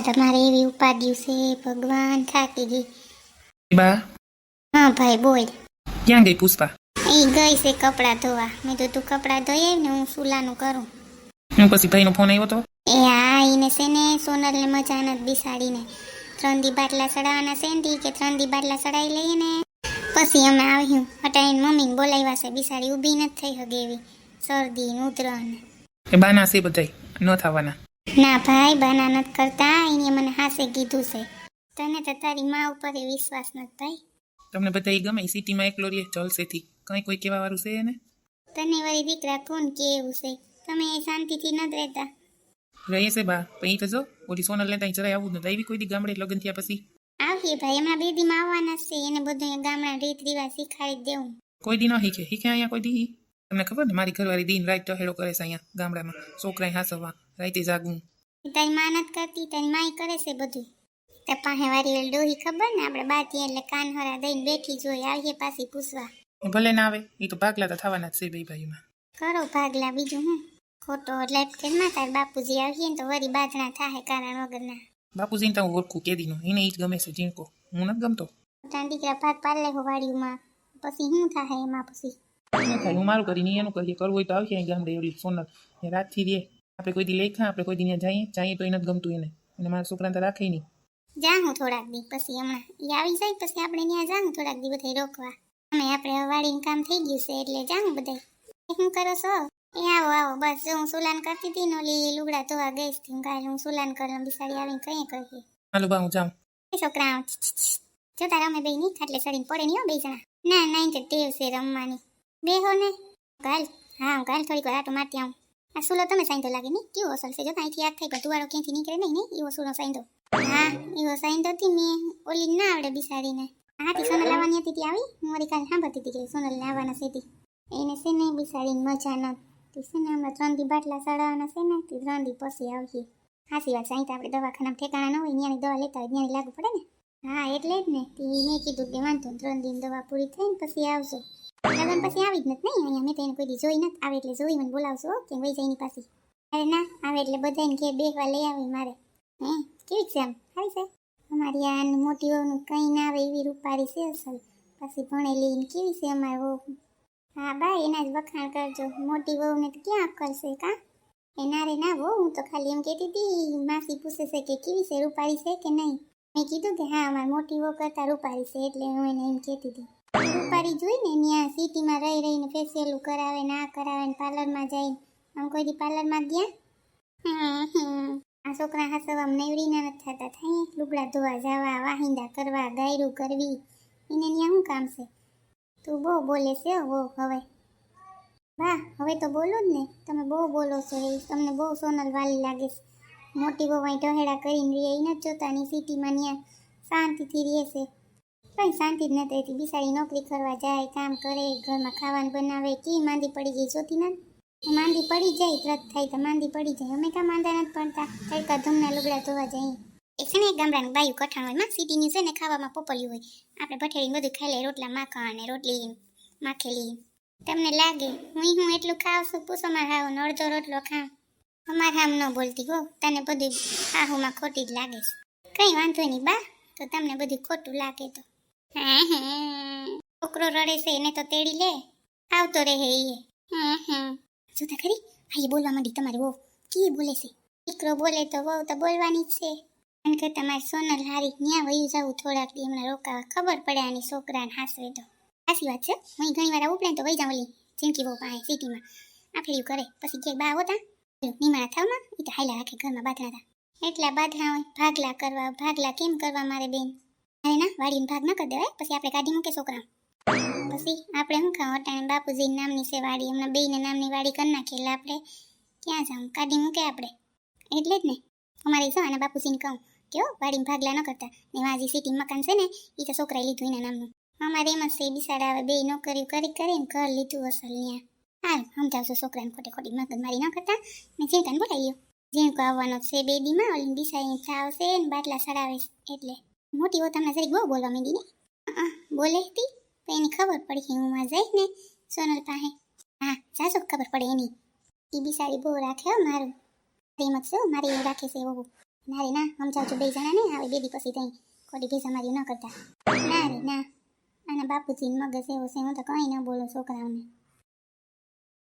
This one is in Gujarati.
તમારે એવી ઉપાડ્યું છે ભગવાન, થાકી ગઈ. બા હા ભાઈ બોલ. ક્યાં ગઈ પુષ્પા? એ ગઈ છે કપડાં ધોવા. મેં તો તું કપડાં ધોઈ આવ ને હું સુલાનું કરું. હું પછી ભાઈનો ફોન આવ્યો તો? એ હા, એને છે ને સોનલને મજા નથી બિસાડીને 3 દી બાટલા ચડાવવાના છે ને કે 3 દી બાટલા ચડાવી લઈએ ને પછી અમે આવ્યું હટાઈને મમ્મીને બોલાવ્યા છે. બિસાડી ઊભી નથી થઈ હગે એવી શરદી ને ઉધરસ. એ બાના છે બધાય ન થવાના. ના ભાઈ બાના નથી કરતા, એને મને હાસે કીધું છે. તને તો તારી માં ઉપર એ વિશ્વાસ નથી ભાઈ. તમને બધા ગમે સિટીમાં એકલો રે જલસેથી કઈ કોઈ કેવા વાળું છે ને? તને વળી દીકરા કોણ કે એવું છે? તમે એ શાંતિથી નથી રહેતા. રહે છે બા, પણ એ તો જો ઓલી સોનલ ને ત્યાં જરાય આવું જ નથી આવી કોઈ દી ગામડે લગ્ન થયા પછી. આવીએ ભાઈ, હમણાં 2 દીમાં આવવાના છે. એને બધું ગામડા રીત રિવાજ શીખાડી દેવું. કોઈ દી ન શીખે અહીંયા કોઈ દી. તમને ખબર ને મારી ઘરવાળી દિન રાત ટહેડો કરે છે અહીંયા ગામડામાં, છોકરાએ હાસવા રાતે જાગવું. તારી માં નથી કરતી, તારી માય કરે છે બધું. તે પાસે વારી ડોહી ખબર ને આપણે બાતી એટલે કાન હરા દઈને બેઠી જોઈ. આવીએ પાછી પૂછવા. ભલે ના આવે, એ તો ભાગલા તો થવાના જ છે બે ભાઈમાં. કરો ભાગલા, બીજું હું ખોટો લેફ્ટમાં તાર બાપુજી આવીએ ને તો વળી બાજણા થાય કારણ વગરના. બાપુજીને તો હું ઓળખું કેદીનો, એને એ જ ગમે છે ઝીણકો, હું નથી ગમતો. તાર દીકરા ભાગ પાડલે હો વાડીમાં, પછી શું થાય એમાં? પછી ન થાય, હું મારું કરીને એનું કરીએ. કરવું હોય તો આવશે અહીં ગામડે ઓલી સોનલ રાતથી રે. આપણે કોઈ દી લેખા, આપણે કોઈ દી જઈએ તો એને જ ગમતું એને મારા છોકરાને તો રાખે નહીં. જાઉં થોડાક દી પછી, હમણાં એ આવી જાય પછી આપણે ત્યાં જાઉં થોડાક દી બધા રોકવા. અમે આપણે વાડીનું કામ થઈ ગયું છે એટલે જાઉં બધા. શું કરો છો? એ આવો આવો, બસ જો હું સુલાન કરતી હતી ને ઓલી લુગડા ધોવા ગઈ હતી. કાલે હું સુલાન કરવા બિસાડી આવીને કઈ કરીએ. હાલો બા હું જાઉં. એ છોકરા જો તારા અમે બે નહીં ખાટલે સડીને પડે નહીં હો બે જણા. ના ના તો ટેવ છે રમવાની. બેહો ને કાલ. હા હું કાલ થોડીક વાર આટો મારતી આવું. આ સુલો તમે સાઈન્દો લાગે નહીં? કેવો અસલ છે જો અહીંથી યાદ થઈ ગયો. ધુવાળો ક્યાંથી નીકળે નહીં ને એવો સુલો સાઈન્દો. હા એવો સાઈન્દો હતી મેં ઓલી ના આવડે બિસાડીને. હાથી સોનલ લાવવાની હતી ત્યાં આવી. હું વળી કાલ સાંભળતી હતી કે સોનલ લાવવાના છે એને છે ને બિસાડીને મજા નથી છે ને. હમણાં 3 દી બાટલા ચડાવવાના છે ને તે 3 દી પછી આવીએ. હાસી વાત સાઈન તો આપણે દવાખાનામાં ઠેકાણા ન હોય ત્યાંની દવા લેતા હોય ત્યાંની લાગુ પડે ને. હા એટલે જ ને મેં કીધું કે વાંધો 3 દિન દવા પૂરી થઈને પછી આવજો. લગન પછી આવી જ નથી નહીં અહીંયા. મેં તો એને કોઈ દી જોઈ નથી. આવે એટલે જોઈ મને બોલાવશો કે વહી જાય એની પાછી. અરે ના આવે એટલે બધાને ઘેર બેસવા લઈ આવી મારે. હે કેવી છે આમ? સારી છે અમારી આ મોટી વહુનું કંઈ ના આવે એવી રૂપારી છે અસલ. પછી ભણેલી ને કેવી છે અમારી વહુ. હા બા એના જ વખાણ કરજો. મોટી વહુને તો ક્યાં અક્કલ છે કા? એના રે ના વહુ, હું તો ખાલી એમ કહેતી હતી માસી પૂછે છે કે કેવી છે રૂપારી છે કે નહીં. મેં કીધું કે હા અમારી મોટી વહુ કરતાં રૂપારી છે એટલે હું એને એમ કહેતી હતી. રૂપારી જોઈને ત્યાં સિટીમાં રહી રહીને ફેશિયલું કરાવે ના કરાવે ને પાર્લરમાં જાય. આમ કોઈ દી પાર્લરમાં ગયા? આ છોકરા હાસવામાં નવરીના નથી થતા. થાય લુગડા ધોવા જવા, વાહિંદા કરવા, ગાયરું કરવી, એને ત્યાં શું કામ છે? તું બહુ બોલે છે બહુ હવે. વાહ હવે તો બોલો જ ને. તમે બહુ બોલો છો. એ તમને બહુ સોનલ વાલી લાગે છે. મોટી બહુ અહીં ઢહેડા કરીને રહે એ નથી જોતાની સિટીમાં ત્યાં શાંતિથી રહે છે. કંઈ શાંતિ જ નથી રહેતી. બિસાડી નોકરી કરવા જાય, કામ કરે, ઘરમાં ખાવાનું બનાવે. કેવી માંદી પડી ગઈ જોતી નથી? માંદી પડી જાય ત્રત થાય તો માંદી પડી જાય. અમે કાં માંદા નથી પડતા? તડકા ધમના લુગડા ધોવા જાય. એક છે ને એક ગામડાનું બાયું કઠાણ હોય માં સિટીની છે ને ખાવામાં પોપલિયું હોય. આપણે ભઠેરીને બધું ખાઈ લઈએ. રોટલા માખણ ને રોટલી માખેલી. તમને લાગે હું એટલું ખાવ છું? પૂછો મારે હાવ અડધો રોટલો ખાવ. અમારે આમ ન બોલતી હો. તને બધું હાહુમાં ખોટી જ લાગે છે. કંઈ વાંધો નહીં બા, તો તમને બધું ખોટું લાગે તો. છોકરો રડે છે એને તો તેડી લે. આવતો રહે એ. જોતા ખરી આ બોલવા માંડી તમારી વહુ. કી બોલે છે? દીકરો બોલે તો વહુ તો બોલવાની જ છે. અને કે તમારી સોનલ હારી ન્યા વયું જવું થોડાક દી હમણાં રોકાવા. ખબર પડે આની છોકરાને હાસવે તો. સાચી વાત છે. હું ઘણી વાર ઉપડે તો વહી જાઉં ઓલી જિંદગી બહુ પાસે સિટીમાં આ ફેર્યું કરે. પછી કે બા હોતા નિમાણા થાવમાં એ તો હાયલા રાખે ઘરમાં બાંધણા હતા. એટલા બાંધણા હોય ભાગલા કરવા. ભાગલા કેમ કરવા મારે બેન? અરે ના વાડીને ભાગ ન કરી દેવાય પછી આપણે કાઢી મૂકે છોકરા. પછી આપણે શું ખાવ અટાણે બાપુજી નામની છે વાડી. હમણાં બેયને નામની વાડી કરી નાખી એટલે આપણે ક્યાં જાઉં? કાઢી મૂકે આપણે. એટલે જ ને અમારે જો આના બાપુજીને કહું કેવો વાડીમાં ભાગલા ન કરતા ને વાજી સિટી મકાન છે ને એ તો છોકરાએ લીધું એના નામનું. અમારે એમ જ છે બિસાડા આવે બે નોકરીઓ કરીને ઘર લીધું અસલ ત્યાં. હાલ સમજાવશો છોકરાને ખોટી ખોટી મગજ મારી ન કરતા. ને ઝીણકાને બોલાવી ઝીણકો આવવાનો છે 2 દીમાં. ઓલી બિસાડી આવશે ને બાટલા ચડાવે એટલે મોટી હો તમને જરીક બહુ બોલવા માંડી ને. બોલે હતી તો એની ખબર પડી કે હું માં જઈશ ને સોનલ પાસે. હા જાજો ખબર પડે એની. એ બિસાડી બહુ રાખે હો મારું. એમ જ છે મારી એવું રાખે છે એવું. ના રે ના સમજાવજો બે જણા ને આવે બે દી પછી તઈ ખોટી ભેસા મારી ન કરતા ના રે ના આના બાપુજી મગજ એવો છે હું તો કંઈ ન બોલું છોકરાઓને